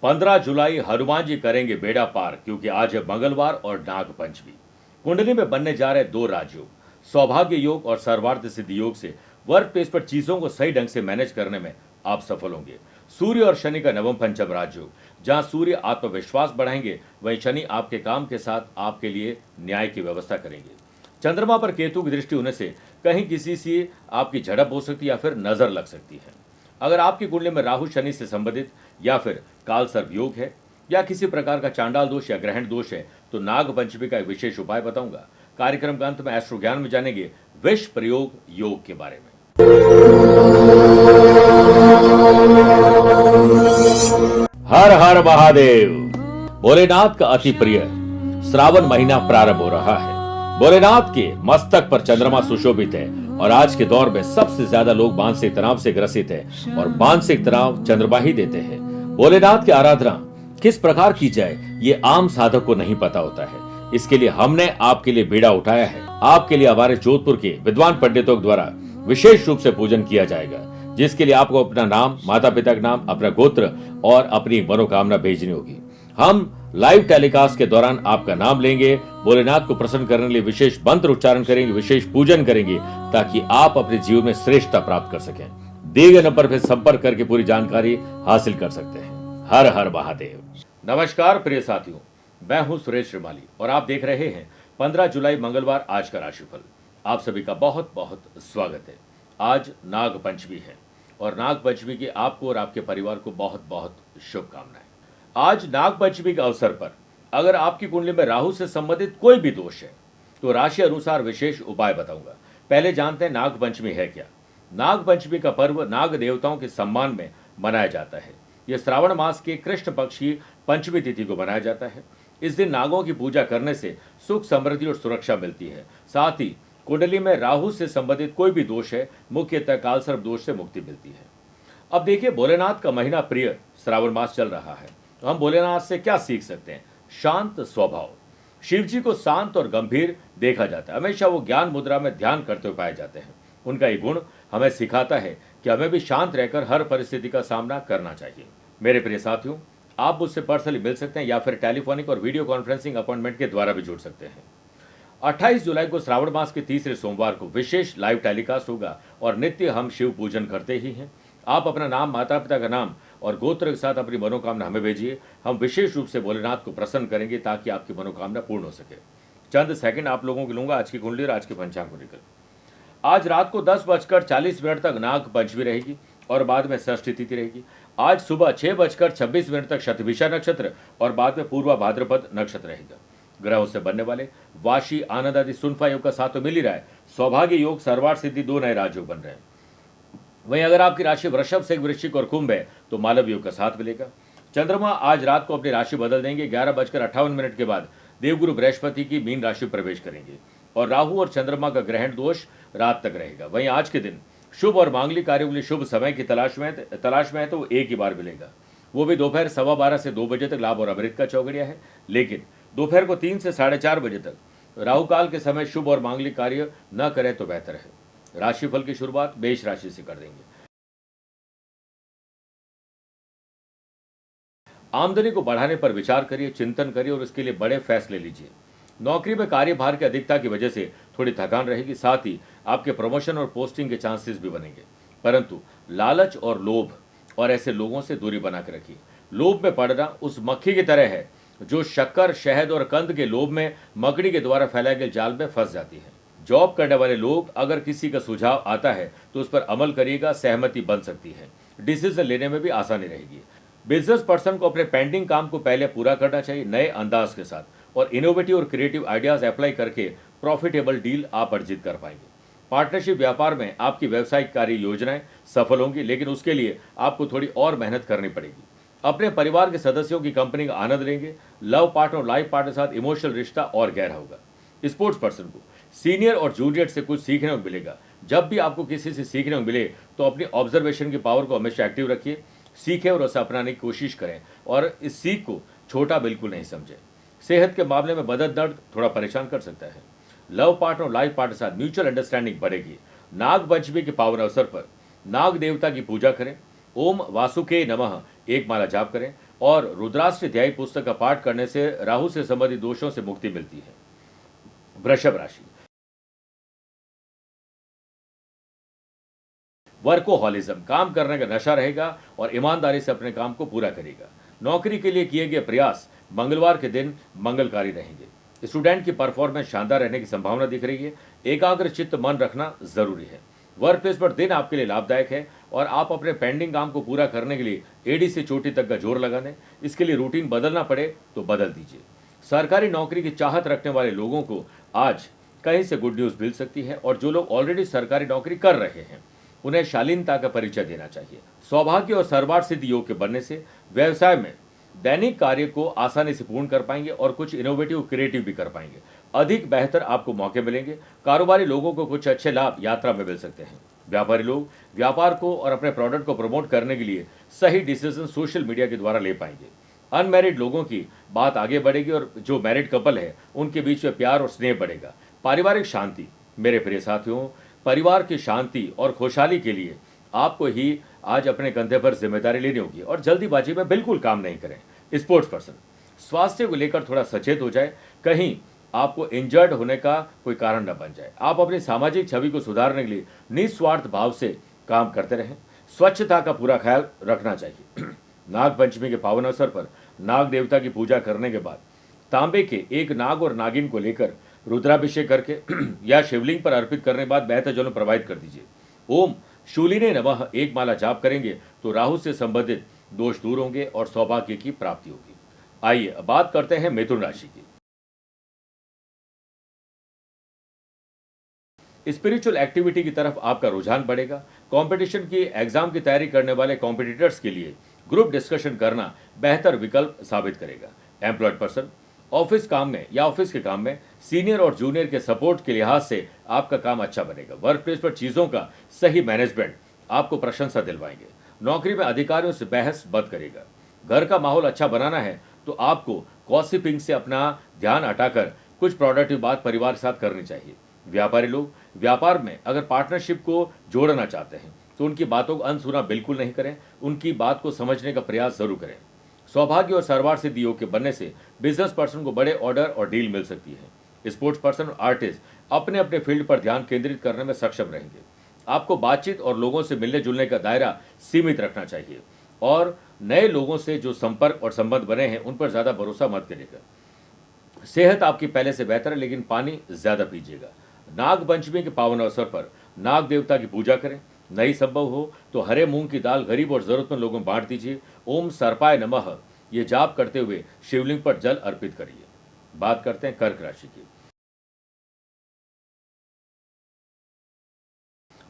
15 जुलाई हनुमान जी करेंगे बेड़ा पार, क्योंकि आज है मंगलवार और नाग पंचमी। कुंडली में बनने जा रहे दो राजयोग, सौभाग्य योग और सर्वार्थ सिद्धि योग से वर्क प्लेस पर चीजों को सही ढंग से मैनेज करने में आप सफल होंगे। सूर्य और शनि का नवम पंचम राजयोग, जहां सूर्य आत्मविश्वास बढ़ाएंगे, वहीं शनि आपके काम के साथ आपके लिए न्याय की व्यवस्था करेंगे। चंद्रमा पर केतु की दृष्टि होने से कहीं किसी से आपकी झड़प हो सकती है या फिर नजर लग सकती है। अगर आपकी कुंडली में राहु शनि से संबंधित या फिर काल सर्प योग है या किसी प्रकार का चांडाल दोष या ग्रहण दोष है, तो नाग पंचमी का एक विशेष उपाय बताऊंगा। कार्यक्रम के अंत में एस्ट्रो ज्ञान में जानेंगे विष प्रयोग योग के बारे में। हर हर महादेव। भोलेनाथ का अति प्रिय श्रावण महीना प्रारंभ हो रहा है। भोलेनाथ के मस्तक पर चंद्रमा सुशोभित है और आज के दौर में सबसे ज्यादा लोग मानसिक तनाव से ग्रसित है और मानसिक तनाव चंद्रमा ही देते हैं। भोलेनाथ की आराधना किस प्रकार की जाए, ये आम साधक को नहीं पता होता है। इसके लिए हमने आपके लिए बीड़ा उठाया है। आपके लिए हमारे जोधपुर के विद्वान पंडितों द्वारा विशेष रूप से पूजन किया जाएगा, जिसके लिए आपको अपना नाम, माता पिता का नाम, अपना गोत्र और अपनी मनोकामना भेजनी होगी। हम लाइव टेलीकास्ट के दौरान आपका नाम लेंगे, भोलेनाथ को प्रसन्न करने के लिए विशेष मंत्र उच्चारण करेंगे, विशेष पूजन करेंगे, ताकि आप अपने जीवन में श्रेष्ठता प्राप्त कर सकें। दिए गए नंबर पर संपर्क करके पूरी जानकारी हासिल कर सकते हैं। हर हर महादेव। नमस्कार प्रिय साथियों, मैं हूं सुरेश श्रीमाली और आप देख रहे हैं 15 जुलाई मंगलवार आज का राशिफल। आप सभी का बहुत बहुत स्वागत है। आज नाग पंचमी है और नाग पंचमी की आपको और आपके परिवार को बहुत बहुत शुभकामनाएं। आज नाग पंचमी के अवसर पर अगर आपकी कुंडली में राहु से संबंधित कोई भी दोष है तो राशि अनुसार विशेष उपाय बताऊंगा। पहले जानते हैं नाग पंचमी है क्या। नाग पंचमी का पर्व नाग देवताओं के सम्मान में मनाया जाता है। यह श्रावण मास के कृष्ण पक्ष की पंचमी तिथि को मनाया जाता है। इस दिन नागों की पूजा करने से सुख, समृद्धि और सुरक्षा मिलती है। साथ ही कुंडली में राहु से संबंधित कोई भी दोष है, मुख्यतः कालसर्प दोष से मुक्ति मिलती है। अब देखिए, भोलेनाथ का महीना प्रिय श्रावण मास चल रहा है, तो हम भोलेनाथ से क्या सीख सकते हैं। शांत स्वभाव। शिव जी को शांत और गंभीर देखा जाता है। हमेशा वो ज्ञान मुद्रा में ध्यान करते हुए पाए जाते हैं। उनका ये गुण हमें सिखाता है कि हमें भी शांत रहकर हर परिस्थिति का सामना करना चाहिए। मेरे प्रिय साथियों, आप मुझसे पर्सनली मिल सकते हैं या फिर टेलीफोनिक और वीडियो कॉन्फ्रेंसिंग अपॉइंटमेंट के द्वारा भी जुड़ सकते हैं। 28 जुलाई को श्रावण मास के तीसरे सोमवार को विशेष लाइव टेलीकास्ट होगा और नित्य हम शिव पूजन करते ही हैं। आप अपना नाम, माता पिता का नाम और गोत्र के साथ अपनी मनोकामना हमें भेजिए। हम विशेष रूप से भोलेनाथ को प्रसन्न करेंगे ताकि आपकी मनोकामना पूर्ण हो सके। चंद सेकंड आप लोगों को लूंगा आज की कुंडली और आज के पंचांग को लेकर। आज रात को 10:40 तक नाग पंचमी रहेगी और बाद में षष्ठी तिथि रहेगी। आज सुबह 6:26 तक शतभिषा नक्षत्र और बाद में पूर्वा भाद्रपद नक्षत्र रहेगा। ग्रहों से बनने वाले वाशी, आनंद आदि सुनफा योग का साथ तो मिल ही रहा है। सौभाग्य योग, सर्वार्थ सिद्धि दो नए राजयोग बन रहे हैं। वहीं अगर आपकी राशि वृषभ से वृश्चिक और कुंभ है तो मालव योग का साथ मिलेगा। चंद्रमा आज रात को अपनी राशि बदल देंगे। 11:58 के बाद देवगुरु बृहस्पति की मीन राशि प्रवेश करेंगे और राहु और चंद्रमा का ग्रहण दोष रात तक रहेगा। वहीं आज के दिन शुभ और मांगलिक कार्यों के लिए शुभ समय की तलाश में है तो वो एक ही बार मिलेगा, वो भी दोपहर 12:15 से 2 बजे तक लाभ और अमृत का चौगड़िया है। लेकिन दोपहर को 3 से 4:30 बजे तक राहु काल के समय शुभ और मांगलिक कार्य न करें तो बेहतर है। राशिफल की शुरुआत मेष राशि से कर देंगे। आमदनी को बढ़ाने पर विचार करिए, चिंतन करिए और इसके लिए बड़े फैसले लीजिए। नौकरी में कार्यभार की अधिकता की वजह से थोड़ी थकान रहेगी। साथ ही आपके प्रमोशन और पोस्टिंग के चांसेस भी बनेंगे, परंतु लालच और लोभ और ऐसे लोगों से दूरी बना के रखिए। लोभ में पड़ना उस मक्खी की तरह है जो शक्कर, शहद और कंद के लोभ में मकड़ी के द्वारा फैलाए गए जाल में फंस जाती है। जॉब करने वाले लोग, अगर किसी का सुझाव आता है तो उस पर अमल करिएगा, सहमति बन सकती है। डिसीजन लेने में भी आसानी रहेगी। बिजनेस पर्सन को अपने पेंडिंग काम को पहले पूरा करना चाहिए नए अंदाज के साथ और इनोवेटिव और क्रिएटिव आइडियाज अप्लाई करके प्रॉफिटेबल डील आप अर्जित कर पाएंगे। पार्टनरशिप व्यापार में आपकी व्यावसायिक कार्य योजनाएं सफल होंगी, लेकिन उसके लिए आपको थोड़ी और मेहनत करनी पड़ेगी। अपने परिवार के सदस्यों की कंपनी का आनंद लेंगे। लव पार्टनर और लाइफ पार्टनर के साथ इमोशनल रिश्ता और गहरा होगा। स्पोर्ट्स पर्सन को सीनियर और जूनियर से कुछ सीखने को मिलेगा। जब भी आपको किसी से सीखने को मिले तो अपनी ऑब्जर्वेशन की पावर को हमेशा एक्टिव रखिए, सीखें और उसे अपनाने की कोशिश करें और इस सीख को छोटा बिल्कुल नहीं समझें। सेहत के मामले में बदन दर्द थोड़ा परेशान कर सकता है। लव पार्टनर और लाइफ पार्टनर के साथ म्यूचुअल अंडरस्टैंडिंग बढ़ेगी। नाग पंचमी के पावन अवसर पर नाग देवता की पूजा करें। ओम वासुके नमः एक माला जाप करें। और रुद्राष्ट्र ध्यायी पुस्तक का पाठ करने से राहु से संबंधित दोषों से मुक्ति मिलती है। वृषभ राशि, वर्कोहॉलिज्म, काम करने का नशा रहेगा और ईमानदारी से अपने काम को पूरा करेगा। नौकरी के लिए किए गए प्रयास मंगलवार के दिन मंगलकारी रहेंगे। स्टूडेंट की परफॉर्मेंस शानदार रहने की संभावना दिख रही है। एकाग्र चित्त मन रखना जरूरी है। वर्क प्लेस पर दिन आपके लिए लाभदायक है और आप अपने पेंडिंग काम को पूरा करने के लिए एड़ी से चोटी तक का जोर लगाने, इसके लिए रूटीन बदलना पड़े तो बदल दीजिए। सरकारी नौकरी की चाहत रखने वाले लोगों को आज कहीं से गुड न्यूज मिल सकती है और जो लोग ऑलरेडी सरकारी नौकरी कर रहे हैं उन्हें शालीनता का परिचय देना चाहिए। सौभाग्य और सर्वार्थ सिद्धि योग के बनने से व्यवसाय में दैनिक कार्य को आसानी से पूर्ण कर पाएंगे और कुछ इनोवेटिव क्रिएटिव भी कर पाएंगे। अधिक बेहतर आपको मौके मिलेंगे। कारोबारी लोगों को कुछ अच्छे लाभ यात्रा में मिल सकते हैं। व्यापारी लोग व्यापार को और अपने प्रोडक्ट को प्रमोट करने के लिए सही डिसीजन सोशल मीडिया के द्वारा ले पाएंगे। अनमैरिड लोगों की बात आगे बढ़ेगी और जो मैरिड कपल है उनके बीच में प्यार और स्नेह बढ़ेगा। पारिवारिक शांति, मेरे प्रिय साथियों, परिवार की शांति और खुशहाली के लिए आपको ही आज अपने कंधे पर जिम्मेदारी लेनी होगी और जल्दीबाजी में बिल्कुल काम नहीं करें। स्पोर्ट्स पर्सन, स्वास्थ्य को लेकर थोड़ा सचेत हो जाए, कहीं आपको इंजर्ड होने का कोई कारण न बन जाए। आप अपनी सामाजिक छवि को सुधारने के लिए निस्वार्थ भाव से काम करते रहें। स्वच्छता का पूरा ख्याल रखना चाहिए। नाग पंचमी के पावन अवसर पर नाग देवता की पूजा करने के बाद तांबे के एक नाग और नागिन को लेकर रुद्राभिषेक करके या शिवलिंग पर अर्पित करने के बाद बहते जल में प्रवाहित कर दीजिए। ओम शूलिने नमः एक माला जाप करेंगे तो राहु से संबंधित दोष दूर होंगे और सौभाग्य की प्राप्ति होगी। आइए अब बात करते हैं मिथुन राशि की। स्पिरिचुअल एक्टिविटी की तरफ आपका रुझान बढ़ेगा। कंपटीशन की एग्जाम की तैयारी करने वाले कॉम्पिटिटर्स के लिए ग्रुप डिस्कशन करना बेहतर विकल्प साबित करेगा। एम्प्लॉयड पर्सन, ऑफिस काम में या ऑफिस के काम में सीनियर और जूनियर के सपोर्ट के लिहाज से आपका काम अच्छा बनेगा। वर्क प्लेस पर चीजों का सही मैनेजमेंट आपको प्रशंसा दिलवाएंगे। नौकरी में अधिकारियों से बहस बंद करेगा। घर का माहौल अच्छा बनाना है तो आपको गॉसिपिंग से अपना ध्यान हटाकर कुछ प्रोडक्टिव बात परिवार के साथ करनी चाहिए। व्यापारी लोग व्यापार में अगर पार्टनरशिप को जोड़ना चाहते हैं तो उनकी बातों को अनसुना बिल्कुल नहीं करें, उनकी बात को समझने का प्रयास जरूर करें। सौभाग्य और सर्वार्थ सिद्धि योग के बनने से बिजनेस पर्सन को बड़े ऑर्डर और डील मिल सकती है। स्पोर्ट्स पर्सन और आर्टिस्ट अपने अपने फील्ड पर ध्यान केंद्रित करने में सक्षम रहेंगे। आपको बातचीत और लोगों से मिलने जुलने का दायरा सीमित रखना चाहिए और नए लोगों से जो संपर्क और संबंध बने हैं उन पर ज्यादा भरोसा मत करिएगा। सेहत आपकी पहले से बेहतर है लेकिन पानी ज्यादा पीजिएगा। नाग पंचमी के पावन अवसर पर नाग देवता की पूजा करें। नहीं संभव हो तो हरे मूंग की दाल गरीब और जरूरतमंद लोगों को बांट दीजिए। ओम सर्पाय नमः ये जाप करते हुए शिवलिंग पर जल अर्पित करिए। बात करते हैं कर्क राशि की।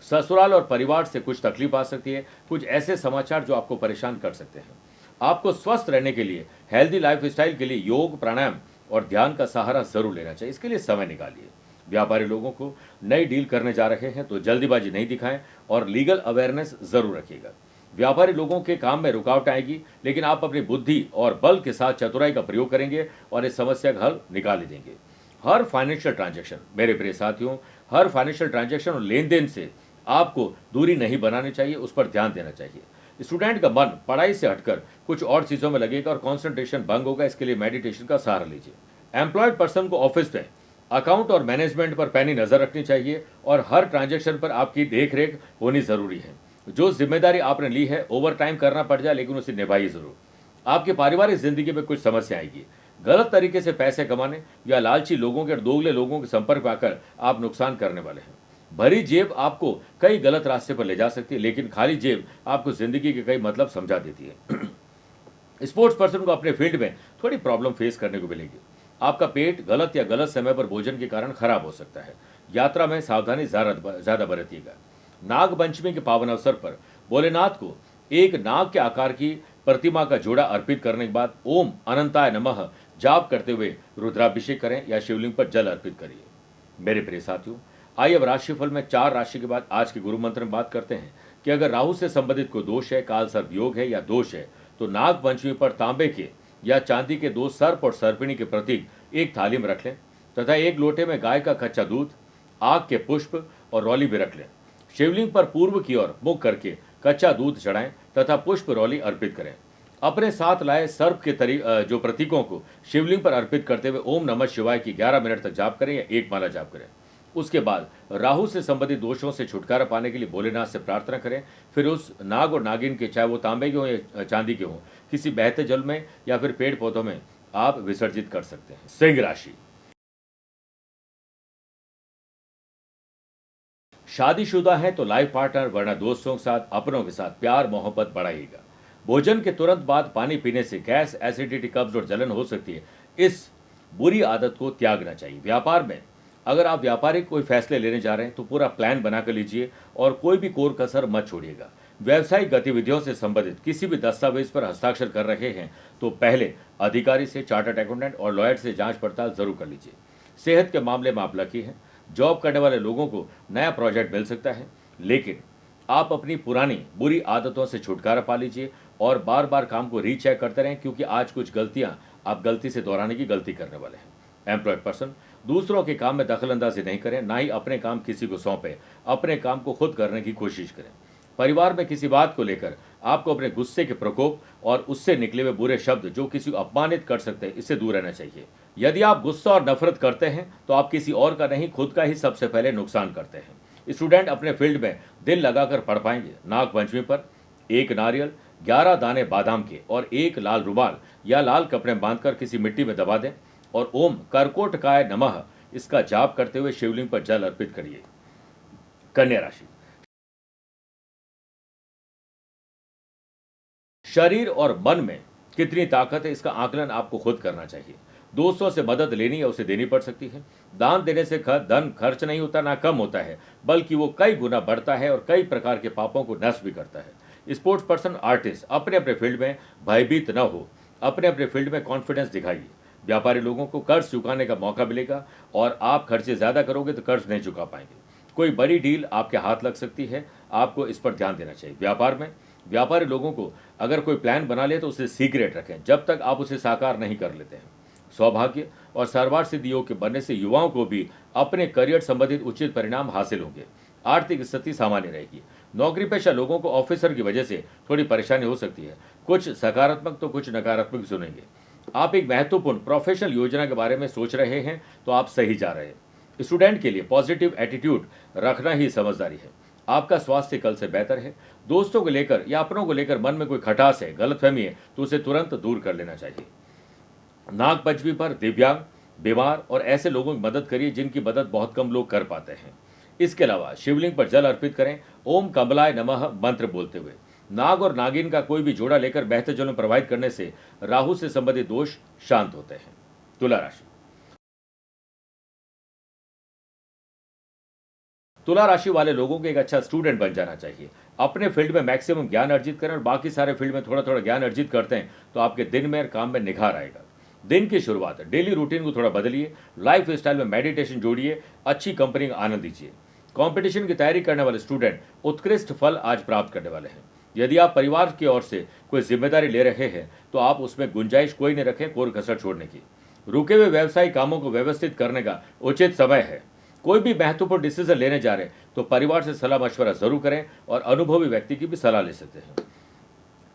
ससुराल और परिवार से कुछ तकलीफ आ सकती है, कुछ ऐसे समाचार जो आपको परेशान कर सकते हैं। आपको स्वस्थ रहने के लिए हेल्दी लाइफस्टाइल के लिए योग, प्राणायाम और ध्यान का सहारा जरूर लेना चाहिए। इसके लिए समय निकालिए। व्यापारी लोगों को नई डील करने जा रहे हैं तो जल्दीबाजी नहीं दिखाएं और लीगल अवेयरनेस जरूर रखिएगा। व्यापारी लोगों के काम में रुकावट आएगी लेकिन आप अपनी बुद्धि और बल के साथ चतुराई का प्रयोग करेंगे और इस समस्या का हल निकाल देंगे। हर फाइनेंशियल ट्रांजैक्शन, मेरे प्रिय साथियों, हर फाइनेंशियल ट्रांजैक्शन और लेन देन से आपको दूरी नहीं बनानी चाहिए, उस पर ध्यान देना चाहिए। स्टूडेंट का मन पढ़ाई से हटकर कुछ और चीजों में लगेगा और कॉन्सेंट्रेशन भंग होगा, इसके लिए मेडिटेशन का सहारा लीजिए। एम्प्लॉयड पर्सन को ऑफिस में अकाउंट और मैनेजमेंट पर पैनी नजर रखनी चाहिए और हर ट्रांजैक्शन पर आपकी देखरेख होनी जरूरी है। जो जिम्मेदारी आपने ली है ओवर टाइम करना पड़ जाए लेकिन उसे निभाइए जरूर। आपकी पारिवारिक जिंदगी में कुछ समस्या आएगी। गलत तरीके से पैसे कमाने या लालची लोगों के दोगले लोगों के संपर्क में आकर आप नुकसान करने वाले हैं। भरी जेब आपको कई गलत रास्ते पर ले जा सकती है लेकिन खाली जेब आपको जिंदगी के कई मतलब समझा देती है। स्पोर्ट्स पर्सन को अपने फील्ड में थोड़ी प्रॉब्लम फेस करने को मिलेगी। आपका पेट गलत या गलत समय पर भोजन के कारण खराब हो सकता है। यात्रा में सावधानी ज्यादा बरतिएगा। नाग पंचमी के पावन अवसर पर भोलेनाथ को एक नाग के आकार की प्रतिमा का जोड़ा अर्पित करने के बाद ओम अनंताय नमः जाप करते हुए रुद्राभिषेक करें या शिवलिंग पर जल अर्पित करिए। मेरे प्रिय साथियों, आइए अब राशिफल में 4 राशि के बाद आज के गुरु मंत्र में बात करते हैं कि अगर राहु से संबंधित कोई दोष है, काल सर्प योग है या दोष है तो नाग पंचमी पर तांबे के या चांदी के 2 सर्प और सर्पिणी के प्रतीक एक थाली में रख लें तथा एक लोटे में गाय का कच्चा दूध, आग के पुष्प और रौली भी रख लें। शिवलिंग पर पूर्व की ओर मुख करके कच्चा दूध चढ़ाएं तथा पुष्प रौली अर्पित करें। अपने साथ लाए सर्प के जो प्रतीकों को शिवलिंग पर अर्पित करते हुए ओम नमः शिवाय की 11 मिनट तक जाप करें या एक माला जाप करें। उसके बाद राहु से संबंधित दोषों से छुटकारा पाने के लिए भोलेनाथ से प्रार्थना करें। फिर उस नाग और नागिन के, चाहे वो तांबे के हों या चांदी के हों, किसी बहते जल में या फिर पेड़ पौधों में आप विसर्जित कर सकते हैं। सिंह राशि। शादीशुदा है तो लाइफ पार्टनर वरना दोस्तों के साथ, अपनों के साथ प्यार मोहब्बत बढ़ाइएगा। भोजन के तुरंत बाद पानी पीने से गैस, एसिडिटी, कब्ज और जलन हो सकती है। इस बुरी आदत को त्यागना चाहिए। व्यापार में अगर आप व्यापारिक कोई फैसले लेने जा रहे हैं तो पूरा प्लान बना कर लीजिए और कोई भी कोर कसर मत छोड़िएगा। व्यावसायिक गतिविधियों से संबंधित किसी भी दस्तावेज पर हस्ताक्षर कर रहे हैं तो पहले अधिकारी से, चार्टर्ड अकाउंटेंट और लॉयर से जांच पड़ताल जरूर कर लीजिए। सेहत के मामले में आप लकी हैं। जॉब करने वाले लोगों को नया प्रोजेक्ट मिल सकता है, लेकिन आप अपनी पुरानी बुरी आदतों से छुटकारा पा लीजिए और बार बार काम को रीचेक करते रहें, क्योंकि आज कुछ गलतियां आप गलती से दोहराने की गलती करने वाले हैं। एम्प्लॉयड पर्सन, दूसरों के काम में दखलंदाजी नहीं करें, ना ही अपने काम किसी को सौंपें। अपने काम को खुद करने की कोशिश करें। परिवार में किसी बात को लेकर आपको अपने गुस्से के प्रकोप और उससे निकले हुए बुरे शब्द जो किसी को अपमानित कर सकते हैं, इससे दूर रहना चाहिए। यदि आप गुस्सा और नफरत करते हैं तो आप किसी और का नहीं, खुद का ही सबसे पहले नुकसान करते हैं। स्टूडेंट अपने फील्ड में दिल लगाकर पढ़ पाएंगे। नाग पंचमी पर एक नारियल, 11 दाने बादाम के और एक लाल रुमाल या लाल कपड़े बांधकर किसी मिट्टी में दबा दें और ओम कर्कोटकाय नमः इसका जाप करते हुए शिवलिंग पर जल अर्पित करिए। कन्या राशि। शरीर और मन में कितनी ताकत है, इसका आकलन आपको खुद करना चाहिए। दोस्तों से मदद लेनी या उसे देनी पड़ सकती है। दान देने से धन खर्च नहीं होता, ना कम होता है, बल्कि वो कई गुना बढ़ता है और कई प्रकार के पापों को नष्ट भी करता है। स्पोर्ट्स पर्सन, आर्टिस्ट अपने अपने फील्ड में भयभीत न हो, अपने अपने फील्ड में कॉन्फिडेंस दिखाइए। व्यापारी लोगों को कर्ज चुकाने का मौका मिलेगा और आप खर्चे ज्यादा करोगे तो कर्ज नहीं चुका पाएंगे। कोई बड़ी डील आपके हाथ लग सकती है, आपको इस पर ध्यान देना चाहिए। व्यापार में व्यापारी लोगों को अगर कोई प्लान बना ले तो उसे सीक्रेट रखें जब तक आप उसे साकार नहीं कर लेते हैं। सौभाग्य और सर्वार्थ सिद्धि योग के बनने से युवाओं को भी अपने करियर संबंधित उचित परिणाम हासिल होंगे। आर्थिक स्थिति सामान्य रहेगी। नौकरी पेशा लोगों को ऑफिसर की वजह से थोड़ी परेशानी हो सकती है। कुछ सकारात्मक तो कुछ नकारात्मक सुनेंगे। आप एक महत्वपूर्ण प्रोफेशनल योजना के बारे में सोच रहे हैं तो आप सही जा रहे हैं। स्टूडेंट के लिए पॉजिटिव एटीट्यूड रखना ही समझदारी है। आपका स्वास्थ्य कल से बेहतर है। दोस्तों को लेकर या अपनों को लेकर मन में कोई खटास है, गलतफहमी है, तो उसे तुरंत दूर कर लेना चाहिए। नाग पंचमी पर दिव्यांग, बीमार और ऐसे लोगों की मदद करिए जिनकी मदद बहुत कम लोग कर पाते हैं। इसके अलावा शिवलिंग पर जल अर्पित करें, ओम कमलाय नमः मंत्र बोलते हुए। नाग और नागिन का कोई भी जोड़ा लेकर बहते जल में प्रवाहित करने से राहु से संबंधित दोष शांत होते हैं। तुला राशि। तुला राशि वाले लोगों को एक अच्छा स्टूडेंट बन जाना चाहिए। अपने फील्ड में मैक्सिमम ज्ञान अर्जित करें और बाकी सारे फील्ड में थोड़ा थोड़ा ज्ञान अर्जित करते हैं तो आपके दिन में और काम में निखार आएगा। दिन की शुरुआत डेली रूटीन को थोड़ा बदलिए, लाइफ स्टाइल में मेडिटेशन जोड़िए, अच्छी कंपनी का आनंद लीजिए। कंपटीशन की तैयारी करने वाले स्टूडेंट उत्कृष्ट फल आज प्राप्त करने वाले हैं। यदि आप परिवार की ओर से कोई जिम्मेदारी ले रहे हैं तो आप उसमें गुंजाइश कोई नहीं रखें कोर कसर छोड़ने की। रुके हुए व्यवसायिक कामों को व्यवस्थित करने का उचित समय है। कोई भी महत्वपूर्ण डिसीजन लेने जा रहे हैं तो परिवार से सलाह मशवरा जरूर करें और अनुभवी व्यक्ति की भी सलाह ले सकते हैं।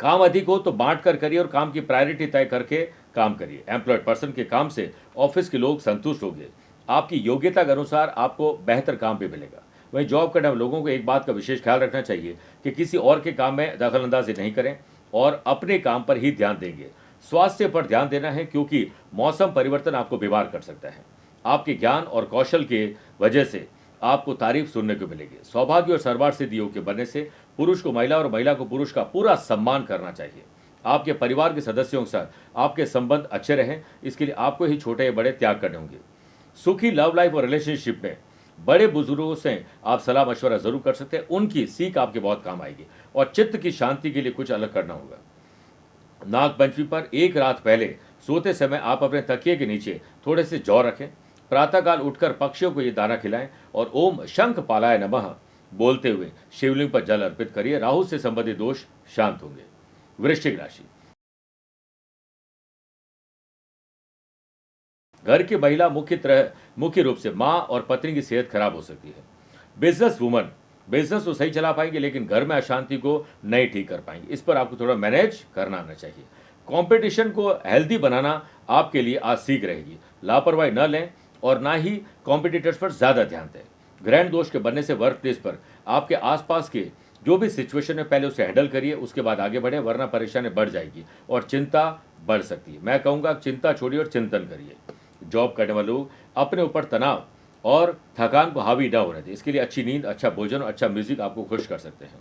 काम अधिक हो तो बांट कर करिए और काम की प्रायोरिटी तय करके काम करिए। एम्प्लॉयड पर्सन के काम से ऑफिस के लोग संतुष्ट होंगे। आपकी योग्यता के अनुसार आपको बेहतर काम भी मिलेगा। वहीं जॉब करने वाले लोगों को एक बात का विशेष ख्याल रखना चाहिए कि किसी और के काम में दखलंदाजी नहीं करें और अपने काम पर ही ध्यान देंगे। स्वास्थ्य पर ध्यान देना है क्योंकि मौसम परिवर्तन आपको बीमार कर सकता है। आपके ज्ञान और कौशल के वजह से आपको तारीफ सुनने को मिलेगी। सौभाग्य और सर्वार्थ सिद्धि योग के बनने से पुरुष को महिला और महिला को पुरुष का पूरा सम्मान करना चाहिए। आपके परिवार के सदस्यों के साथ आपके संबंध अच्छे रहें, इसके लिए आपको ही छोटे या बड़े त्याग करने होंगे। सुखी लव लाइफ और रिलेशनशिप में बड़े बुजुर्गों से आप सलाह मशवरा जरूर कर सकते हैं। उनकी सीख आपके बहुत काम आएगी और चित्त की शांति के लिए कुछ अलग करना होगा। नाग पंचमी पर एक रात पहले सोते समय आप अपने तकिए के नीचे थोड़े से जौ रखें। प्रातःकाल उठकर पक्षियों को ये दाना खिलाएं और ओम शंख पालाय नमः बोलते हुए शिवलिंग पर जल अर्पित करिए। राहु से संबंधित दोष शांत होंगे। वृश्चिक राशि। घर की महिला मुख्य रूप से मां और पत्नी की सेहत खराब हो सकती है। बिजनेस वुमन बिजनेस तो सही चला पाएंगे, लेकिन घर में अशांति को नहीं ठीक कर पाएंगे। इस पर आपको थोड़ा मैनेज करना आना चाहिए। कंपटीशन को हेल्दी बनाना आपके लिए आज सीख रहेगी। लापरवाही न लें और ना ही कॉम्पिटिटर्स पर ज़्यादा ध्यान दें। ग्रैंड दोष के बनने से वर्क प्लेस पर आपके आसपास के जो भी सिचुएशन है पहले उसे हैंडल करिए, उसके बाद आगे बढ़े, वरना परेशानी बढ़ जाएगी और चिंता बढ़ सकती है। मैं कहूँगा चिंता छोड़िए और चिंतन करिए। जॉब करने वाले लोग अपने ऊपर तनाव और थकान को हावी न होने दें। इसके लिए अच्छी नींद, अच्छा भोजन और अच्छा म्यूजिक आपको खुश कर सकते हैं।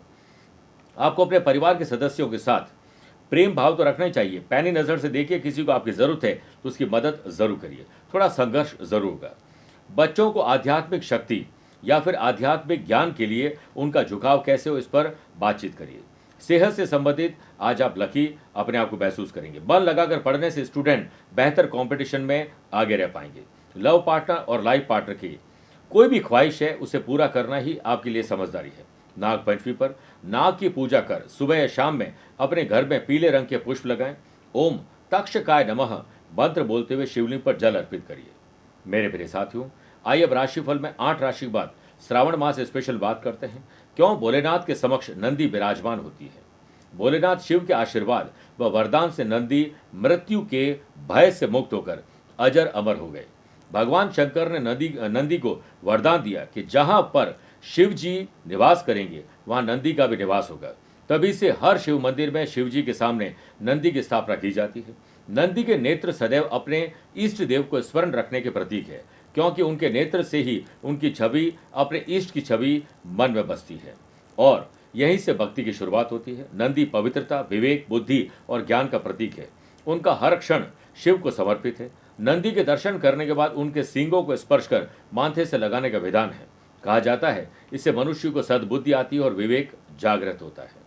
आपको अपने परिवार के सदस्यों के साथ प्रेम भाव तो रखना ही चाहिए। पैनी नज़र से देखिए, किसी को आपकी ज़रूरत है तो उसकी मदद ज़रूर करिए। थोड़ा संघर्ष ज़रूर होगा। बच्चों को आध्यात्मिक शक्ति या फिर आध्यात्मिक ज्ञान के लिए उनका झुकाव कैसे हो, इस पर बातचीत करिए। सेहत से संबंधित आज आप लकी अपने आप को महसूस करेंगे। मन लगाकर पढ़ने से स्टूडेंट बेहतर कंपटीशन में आगे रह पाएंगे। लव पार्टनर और लाइफ पार्टनर की कोई भी ख्वाहिश है उसे पूरा करना ही आपके लिए समझदारी है। नाग पंचमी पर नाग की पूजा कर सुबह या शाम में अपने घर में पीले रंग के पुष्प लगाएं। ओम तक्षकाय नमः मंत्र बोलते हुए शिवलिंग पर जल अर्पित करिए। मेरे प्रिय साथियों, आइए अब राशिफल में 8 राशि के बाद श्रावण मास स्पेशल बात करते हैं। क्यों भोलेनाथ के समक्ष नंदी विराजमान होती है। भोलेनाथ शिव के आशीर्वाद व वरदान से नंदी मृत्यु के भय से मुक्त होकर अजर अमर हो गए। भगवान शंकर ने नंदी को वरदान दिया कि जहां पर शिव जी निवास करेंगे वहां नंदी का भी निवास होगा। तभी से हर शिव मंदिर में शिव जी के सामने नंदी की स्थापना की जाती है। नंदी के नेत्र सदैव अपने इष्ट देव को स्मरण रखने के प्रतीक है, क्योंकि उनके नेत्र से ही उनकी छवि, अपने इष्ट की छवि मन में बसती है और यहीं से भक्ति की शुरुआत होती है। नंदी पवित्रता, विवेक, बुद्धि और ज्ञान का प्रतीक है। उनका हर क्षण शिव को समर्पित है। नंदी के दर्शन करने के बाद उनके सींगों को स्पर्श कर माथे से लगाने का विधान है। कहा जाता है इससे मनुष्य को सद्बुद्धि आती है और विवेक जागृत होता है।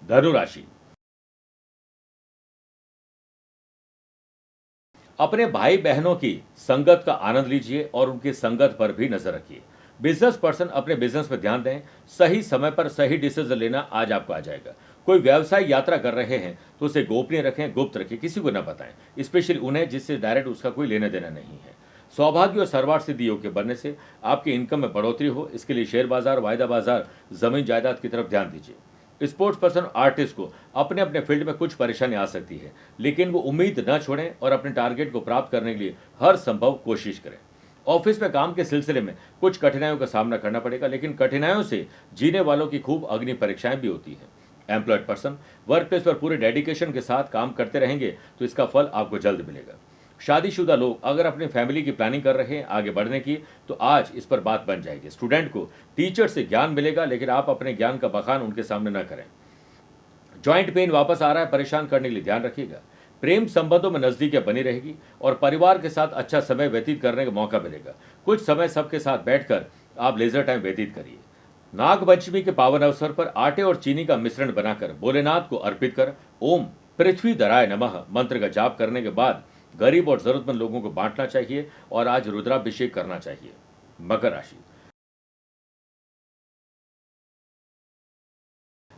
धनु राशि, अपने भाई बहनों की संगत का आनंद लीजिए और उनकी संगत पर भी नजर रखिए। बिजनेस पर्सन अपने बिजनेस पर ध्यान दें। सही समय पर सही डिसीजन लेना आज आपको आ जाएगा। कोई व्यवसाय यात्रा कर रहे हैं तो उसे गोपनीय रखें, गुप्त रखें, किसी को न बताएं, स्पेशली उन्हें जिससे डायरेक्ट उसका कोई लेना देना नहीं है। सौभाग्य और सर्वार्थ सिद्धि योग के बनने से आपकी इनकम में बढ़ोतरी हो, इसके लिए शेयर बाजार, वायदा बाजार, जमीन जायदाद की तरफ ध्यान दीजिए। स्पोर्ट्स पर्सन, आर्टिस्ट को अपने अपने फील्ड में कुछ परेशानी आ सकती है, लेकिन वो उम्मीद न छोड़ें और अपने टारगेट को प्राप्त करने के लिए हर संभव कोशिश करें। ऑफिस में काम के सिलसिले में कुछ कठिनाइयों का सामना करना पड़ेगा, लेकिन कठिनाइयों से जीने वालों की खूब अग्नि परीक्षाएं भी होती हैं। एम्प्लॉयड पर्सन वर्क प्लेस पर पूरे डेडिकेशन के साथ काम करते रहेंगे तो इसका फल आपको जल्द मिलेगा। शादीशुदा लोग अगर अपनी फैमिली की प्लानिंग कर रहे हैं आगे बढ़ने की, तो आज इस पर बात बन जाएगी। स्टूडेंट को टीचर से ज्ञान मिलेगा, लेकिन आप अपने ज्ञान का बखान उनके सामने न करें। जॉइंट पेन वापस आ रहा है, परेशान करने के लिए ध्यान रखिएगा। प्रेम संबंधों में नजदीकियां बनी रहेगी और परिवार के साथ अच्छा समय व्यतीत करने का मौका मिलेगा। कुछ समय सबके साथ बैठकर आप लेजर टाइम व्यतीत करिए। नाग पंचमी के पावन अवसर पर आटे और चीनी का मिश्रण बनाकर भोलेनाथ को अर्पित कर ओम पृथ्वी धराय नमः मंत्र का जाप करने के बाद गरीब और जरूरतमंद लोगों को बांटना चाहिए और आज रुद्राभिषेक करना चाहिए। मकर राशि,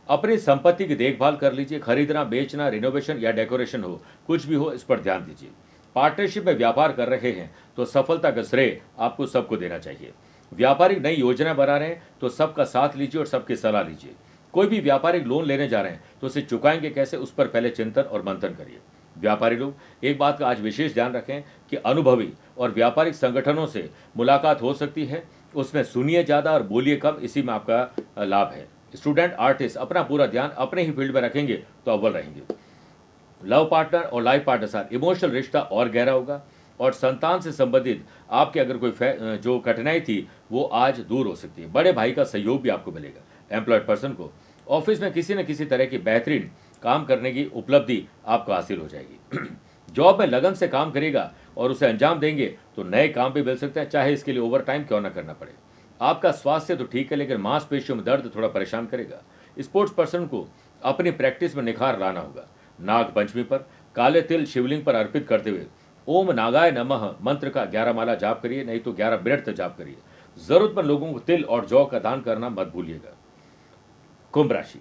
अपनी संपत्ति की देखभाल कर लीजिए। खरीदना, बेचना, रिनोवेशन या डेकोरेशन हो, कुछ भी हो, इस पर ध्यान दीजिए। पार्टनरशिप में व्यापार कर रहे हैं तो सफलता का श्रेय आपको सबको देना चाहिए। व्यापारिक नई योजना बना रहे हैं तो सबका साथ लीजिए और सबकी सलाह लीजिए। कोई भी व्यापारिक लोन लेने जा रहे हैं तो उसे चुकाएंगे कैसे, उस पर पहले चिंतन और मंथन करिए। व्यापारी लोग एक बात का आज विशेष ध्यान रखें कि अनुभवी और व्यापारिक संगठनों से मुलाकात हो सकती है, उसमें सुनिए ज़्यादा और बोलिए कम, इसी में आपका लाभ है। स्टूडेंट, आर्टिस्ट अपना पूरा ध्यान अपने ही फील्ड में रखेंगे तो अव्वल रहेंगे। लव पार्टनर और लाइफ पार्टनर साथ इमोशनल रिश्ता और गहरा होगा और संतान से संबंधित आपके अगर कोई जो कठिनाई थी वो आज दूर हो सकती है। बड़े भाई का सहयोग भी आपको मिलेगा। एम्प्लॉयड पर्सन को ऑफिस में किसी न किसी तरह की बेहतरीन काम करने की उपलब्धि आपको हासिल हो जाएगी। जॉब में लगन से काम करेगा और उसे अंजाम देंगे तो नए काम भी मिल सकते हैं, चाहे इसके लिए ओवर टाइम क्यों ना करना पड़े। आपका स्वास्थ्य तो ठीक है, लेकिन मांसपेशियों में दर्द थोड़ा परेशान करेगा। स्पोर्ट्स पर्सन को अपनी प्रैक्टिस में निखार लाना होगा। नाग पंचमी पर काले तिल शिवलिंग पर अर्पित करते हुए ओम नागाय नमः मंत्र का 11 माला जाप करिए, नहीं तो 11 मिनट तक जाप करिए। जरूरतमंद लोगों को तिल और जौ का दान करना मत भूलिएगा। कुंभ राशि,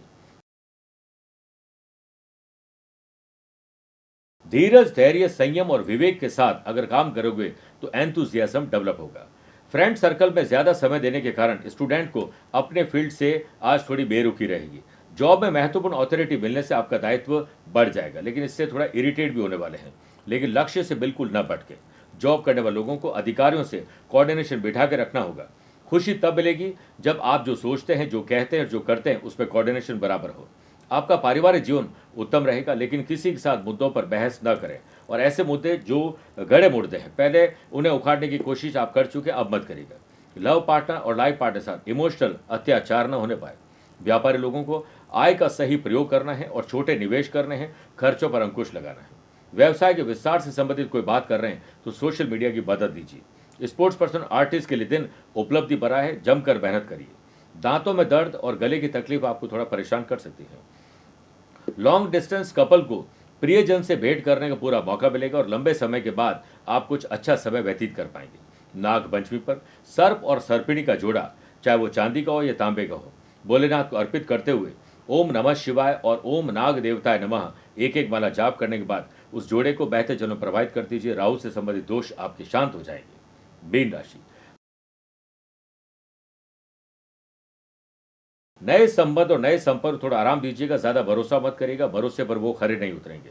धीरज, धैर्य, संयम और विवेक के साथ अगर काम करोगे तो एंथुजियाज्म डेवलप होगा। फ्रेंड सर्कल में ज्यादा समय देने के कारण स्टूडेंट को अपने फील्ड से आज थोड़ी बेरुखी रहेगी। जॉब में महत्वपूर्ण अथॉरिटी मिलने से आपका दायित्व बढ़ जाएगा, लेकिन इससे थोड़ा इरिटेट भी होने वाले हैं। लेकिन लक्ष्य से बिल्कुल न भटके। जॉब करने वाले लोगों को अधिकारियों से कोऑर्डिनेशन बिठा के रखना होगा। खुशी तब मिलेगी जब आप जो सोचते हैं, जो कहते हैं और जो करते हैं उसमें कोऑर्डिनेशन बराबर हो। आपका पारिवारिक जीवन उत्तम रहेगा, लेकिन किसी के साथ मुद्दों पर बहस न करें। और ऐसे मुद्दे जो गड़े मुद्दे हैं, पहले उन्हें उखाड़ने की कोशिश आप कर चुके, अब मत करिएगा। लव पार्टनर और लाइफ पार्टनर के साथ इमोशनल अत्याचार न होने पाए। व्यापारी लोगों को आय का सही प्रयोग करना है और छोटे निवेश करने हैं, खर्चों पर अंकुश लगाना है। व्यवसाय के विस्तार से संबंधित कोई बात कर रहे हैं तो सोशल मीडिया की मदद दीजिए। स्पोर्ट्स पर्सन आर्टिस्ट के लिए दिन उपलब्धि भरा है, जमकर मेहनत करिए। दांतों में दर्द और गले की तकलीफ आपको थोड़ा परेशान कर सकती है। लॉन्ग डिस्टेंस कपल को प्रियजन से भेंट करने का पूरा मौका मिलेगा और लंबे समय के बाद आप कुछ अच्छा समय व्यतीत कर पाएंगे। नाग पंचमी पर सर्प और सर्पिणी का जोड़ा, चाहे वो चांदी का हो या तांबे का हो, भोलेनाथ को अर्पित करते हुए ओम नमः शिवाय और ओम नाग देवताय नमः एक एक माला जाप करने के बाद उस जोड़े को बहते जल में प्रवाहित कर दीजिए। राहु से संबंधित दोष आपके शांत हो जाएंगे। मीन राशि, नए संबंध और नए संपर्क थोड़ा आराम दीजिएगा, ज्यादा भरोसा मत करिएगा, भरोसे पर वो खरे नहीं उतरेंगे।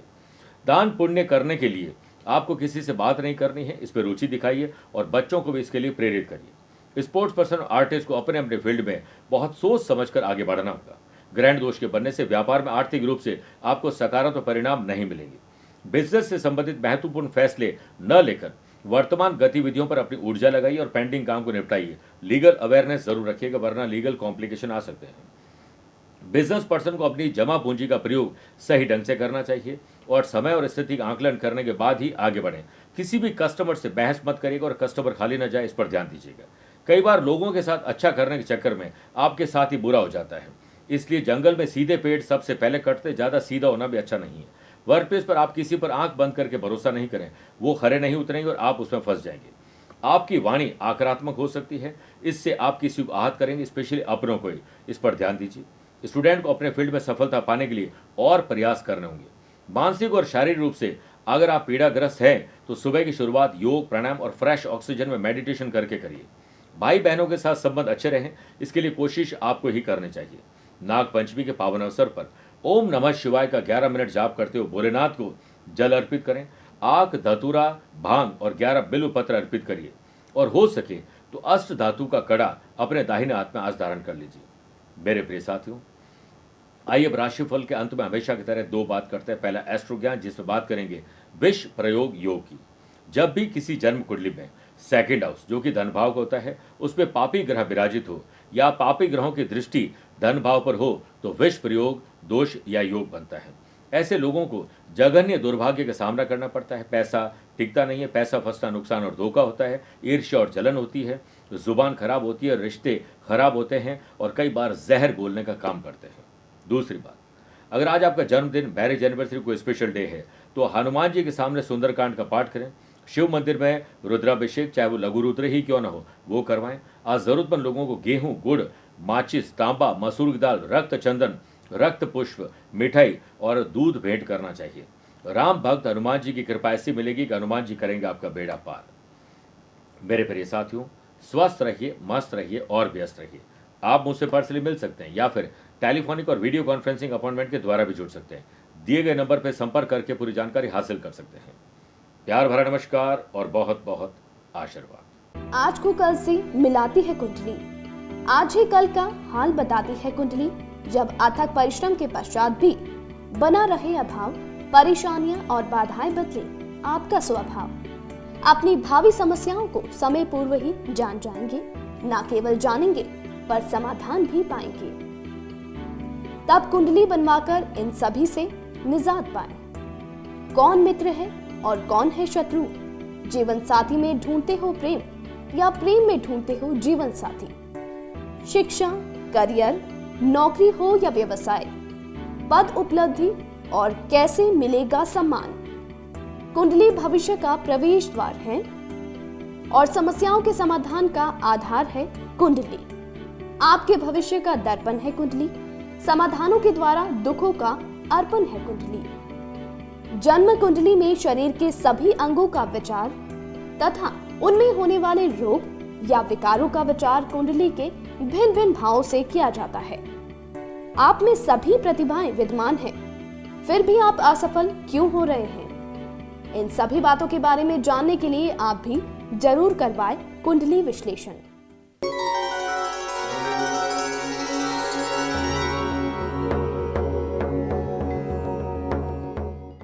दान पुण्य करने के लिए आपको किसी से बात नहीं करनी है, इस पर रुचि दिखाइए और बच्चों को भी इसके लिए प्रेरित करिए। स्पोर्ट्स पर्सन आर्टिस्ट को अपने अपने फील्ड में बहुत सोच समझकर आगे बढ़ना होगा। ग्रहण दोष के बनने से व्यापार में आर्थिक रूप से आपको सकारात्मक परिणाम नहीं मिलेंगे। बिजनेस से संबंधित महत्वपूर्ण फैसले न लेकर वर्तमान गतिविधियों पर अपनी ऊर्जा लगाइए और पेंडिंग काम को निपटाइए। लीगल अवेयरनेस जरूर रखिएगा, वरना लीगल कॉम्प्लिकेशन आ सकते हैं। बिजनेस पर्सन को अपनी जमा पूंजी का प्रयोग सही ढंग से करना चाहिए और समय और स्थिति का आकलन करने के बाद ही आगे बढ़ें। किसी भी कस्टमर से बहस मत करिएगा और कस्टमर खाली न जाए, इस पर ध्यान दीजिएगा। कई बार लोगों के साथ अच्छा करने के चक्कर में आपके साथ ही बुरा हो जाता है, इसलिए जंगल में सीधे पेड़ सबसे पहले कटते, ज्यादा सीधा होना भी अच्छा नहीं है। वर्क प्लेस पर आप किसी पर आंख बंद करके भरोसा नहीं करें, वो खरे नहीं उतरेंगे और आप उसमें फंस जाएंगे। आपकी वाणी आक्रामक हो सकती है, इससे आप किसी को आहत करेंगे, स्पेशली अपनों को ही, इस पर ध्यान दीजिए। स्टूडेंट को अपने फील्ड में सफलता पाने के लिए और प्रयास करने होंगे। मानसिक और शारीरिक रूप से अगर आप पीड़ाग्रस्त हैं तो सुबह की शुरुआत योग, प्राणायाम और फ्रेश ऑक्सीजन में मेडिटेशन करके करिए। भाई बहनों के साथ संबंध अच्छे रहें, इसके लिए कोशिश आपको ही करनी चाहिए। नाग पंचमी के पावन अवसर पर ओम नमः शिवाय का 11 मिनट जाप करते हुए भोलेनाथ को जल अर्पित करें। आक, धतूरा, भांग और 11 बिल्व पत्र अर्पित करिए और हो सके तो अष्ट धातु का कड़ा अपने दाहिने हाथ में आज धारण कर लीजिए। मेरे प्रिय साथियों, आइए अब राशिफल के अंत में हमेशा की तरह दो बात करते हैं। पहला एस्ट्रो ज्ञान, जिसमें बात करेंगे विष प्रयोग योग की। जब भी किसी जन्म कुंडली में सेकंड हाउस, जो कि धन भाव का होता है, उसमें पापी ग्रह विराजित हो या पापी ग्रहों की दृष्टि धन भाव पर हो तो विष प्रयोग दोष या योग बनता है। ऐसे लोगों को जघन्य दुर्भाग्य का सामना करना पड़ता है। पैसा टिकता नहीं है, पैसा फंसना, नुकसान और धोखा होता है, ईर्ष्या और जलन होती है, जुबान खराब होती है, रिश्ते खराब होते हैं और कई बार जहर घोलने का काम करते हैं। दूसरी बात, अगर आज आपका जन्मदिन, मैरिज एनिवर्सरी, कोई स्पेशल डे है तो हनुमान जी के सामने सुंदरकांड का पाठ करें। शिव मंदिर में रुद्राभिषेक, चाहे वो लघु रुद्र ही क्यों न हो, वो करवाएं। आज जरूरतमंद लोगों को गेहूं, गुड़, माचिस, तांबा, मसूर की दाल, रक्त चंदन, रक्त पुष्प, मिठाई और दूध भेंट करना चाहिए। राम भक्त हनुमान जी की कृपा ऐसी मिलेगी कि हनुमान जी करेंगे आपका बेड़ा पार। मेरे प्रिय साथियों, स्वस्थ रहिए, मस्त रहिए और व्यस्त रहिए। आप मुझसे पर्सनली मिल सकते हैं या फिर टेलीफोनिक और वीडियो कॉन्फ्रेंसिंग अपॉइंटमेंट के द्वारा भी जुड़ सकते हैं। दिए गए नंबर पर संपर्क करके पूरी जानकारी हासिल कर सकते हैं। प्यार भरा नमस्कार और बहुत बहुत आशीर्वाद। आज को कल से मिलाती है कुंडली, आज ही कल का हाल बताती है कुंडली। जब अथक परिश्रम के पश्चात भी बना रहे अभाव, परेशानियां और बाधाएं बदले आपका स्वभाव, अपनी भावी समस्याओं को समय पूर्व ही जान जाएंगे। न केवल जानेंगे पर समाधान भी पाएंगे। तब कुंडली बनवाकर इन सभी से निजात पाए। कौन मित्र है और कौन है शत्रु, जीवन साथी में ढूंढते हो प्रेम या प्रेम में ढूंढते हो जीवन साथी, शिक्षा, करियर, नौकरी हो या व्यवसाय, पद उपलब्धि और कैसे मिलेगा सम्मान। कुंडली भविष्य का प्रवेश द्वार है और समस्याओं के समाधान का आधार है कुंडली। आपके भविष्य का दर्पण है कुंडली, समाधानों के द्वारा दुखों का अर्पण है कुंडली। जन्म कुंडली में शरीर के सभी अंगों का विचार तथा उनमें होने वाले रोग या विकारों का विचार कुंडली के भिन्न भिन्न भावों से किया जाता है। आप में सभी प्रतिभाएं विद्यमान हैं, फिर भी आप असफल क्यों हो रहे हैं? इन सभी बातों के बारे में जानने के लिए आप भी जरूर करवाएं कुंडली विश्लेषण।